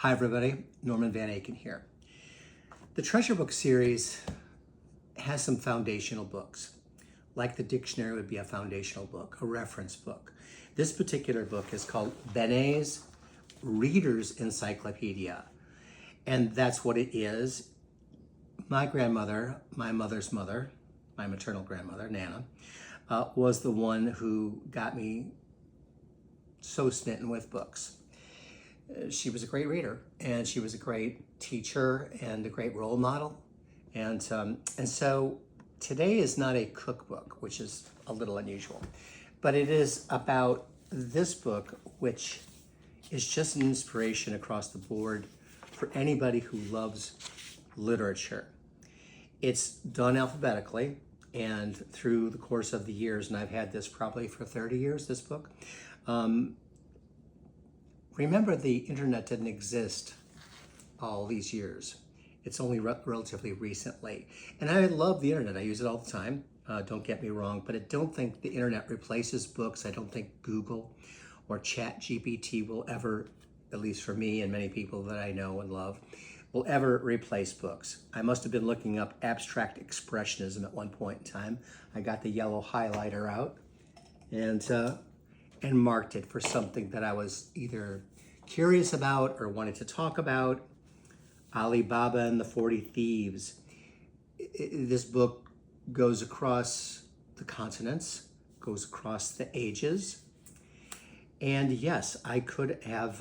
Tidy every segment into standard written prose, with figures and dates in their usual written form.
Hi everybody, Norman Van Aken here. The Treasure Book series has some foundational books. Like the dictionary would be a foundational book, a reference book. This particular book is called Benet's Reader's Encyclopedia. And that's what it is. My grandmother, my mother's mother, my maternal grandmother, Nana, was the one who got me so smitten with books. She was a great reader, and she was a great teacher and a great role model. And so today is not a cookbook, which is a little unusual, but it is about this book, which is just an inspiration across the board for anybody who loves literature. It's done alphabetically, and through the course of the years, and I've had this probably for 30 years, this book. Remember, the internet didn't exist all these years. It's only relatively recently. And I love the internet. I use it all the time. Don't get me wrong, but I don't think the internet replaces books. I don't think Google or ChatGPT will ever, at least for me and many people that I know and love, will ever replace books. I must have been looking up abstract expressionism at one point in time. I got the yellow highlighter out and marked it for something that I was either curious about or wanted to talk about. Alibaba and the 40 Thieves. This book goes across the continents, goes across the ages. And yes, I could have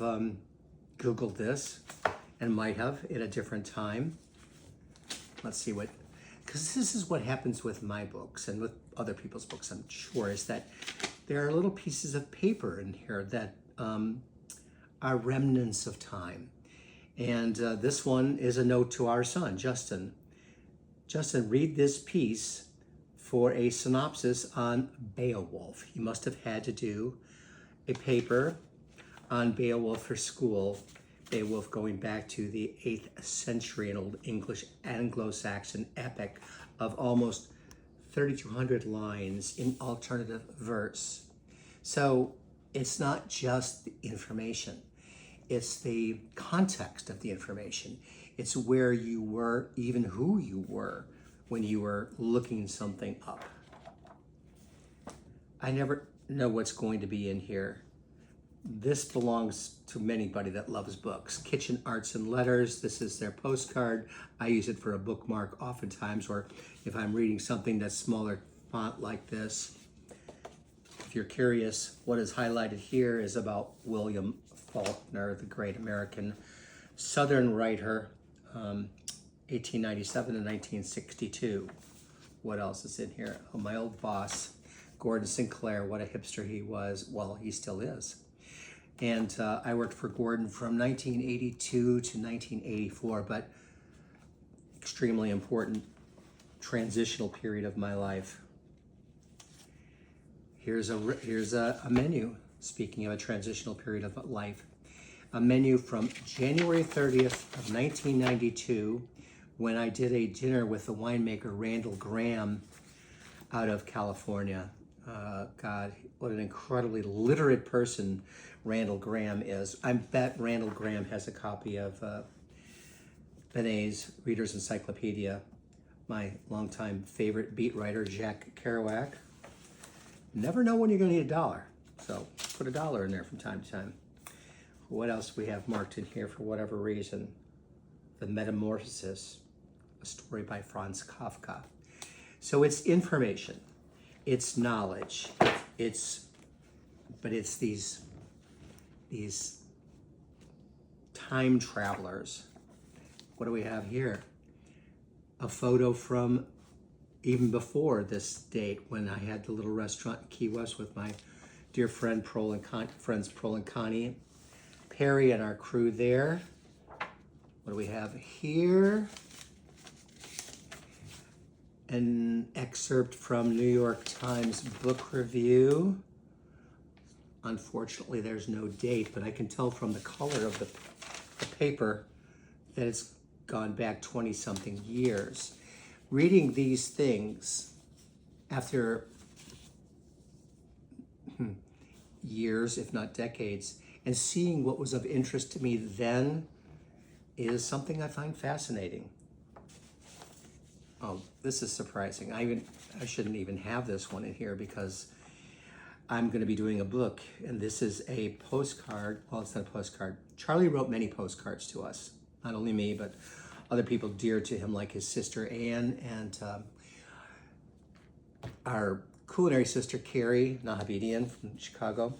Googled this and might have at a different time. Let's see what, because this is what happens with my books and with other people's books, I'm sure, is that there are little pieces of paper in here that are remnants of time. And this one is a note to our son, Justin. Justin, read this piece for a synopsis on Beowulf. He must have had to do a paper on Beowulf for school. Beowulf going back to the 8th century, an old English Anglo-Saxon epic of almost 3,200 lines in alternative verse. So it's not just the information, it's the context of the information. It's where you were, even who you were when you were looking something up. I never know what's going to be in here. This belongs to anybody that loves books. Kitchen Arts and Letters, this is their postcard. I use it for a bookmark oftentimes, or if I'm reading something that's smaller font like this. If you're curious, what is highlighted here is about William Faulkner, the great American Southern writer, 1897 to 1962. What else is in here? Oh, my old boss, Gordon Sinclair, what a hipster he was. Well, he still is. And I worked for Gordon from 1982 to 1984, but extremely important transitional period of my life. Here's a menu, speaking of a transitional period of life. A menu from January 30th of 1992, when I did a dinner with the winemaker Randall Graham out of California. God, what an incredibly literate person Randall Graham is. I bet Randall Graham has a copy of Benet's Reader's Encyclopedia. My longtime favorite beat writer, Jack Kerouac. Never know when you're going to need $1, so put $1 in there from time to time. What else we have marked in here for whatever reason? The Metamorphosis, a story by Franz Kafka. So it's information, it's knowledge, but it's these time travelers. What do we have here? A photo from even before this date, when I had the little restaurant in Key West with my dear friend friends Pearl and Connie Perry and our crew there. What do we have here? An excerpt from New York Times book review. Unfortunately, there's no date, but I can tell from the color of the paper that it's gone back 20-something years. Reading these things after years, if not decades, and seeing what was of interest to me then is something I find fascinating. Oh, this is surprising. I shouldn't even have this one in here because I'm going to be doing a book, and this is a postcard. Well, it's not a postcard. Charlie wrote many postcards to us, not only me, but other people dear to him, like his sister Anne and our culinary sister Carrie Nahabedian from Chicago.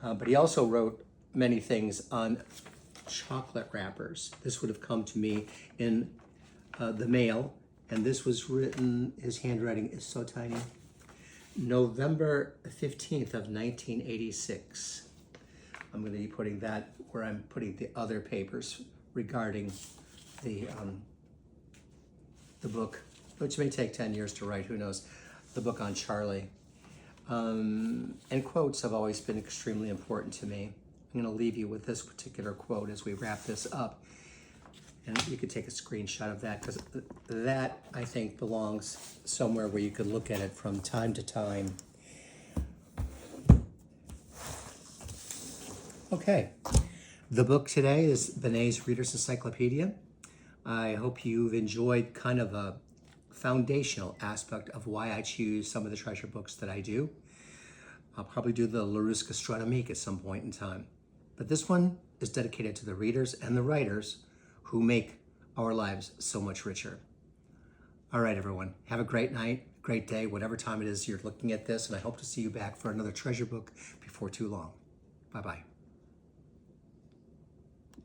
But he also wrote many things on chocolate wrappers. This would have come to me in the mail, and this was written, his handwriting is so tiny, November 15th of 1986. I'm going to be putting that where I'm putting the other papers regarding the book, which may take 10 years to write, who knows, the book on Charlie. And quotes have always been extremely important to me. I'm going to leave you with this particular quote as we wrap this up. And you could take a screenshot of that, because that, I think, belongs somewhere where you could look at it from time to time. Okay, the book today is Benet's Reader's Encyclopedia. I hope you've enjoyed kind of a foundational aspect of why I choose some of the treasure books that I do. I'll probably do the Larousse Gastronomique at some point in time. But this one is dedicated to the readers and the writers who make our lives so much richer. All right, everyone, have a great night, great day, whatever time it is you're looking at this, and I hope to see you back for another treasure book before too long. Bye-bye.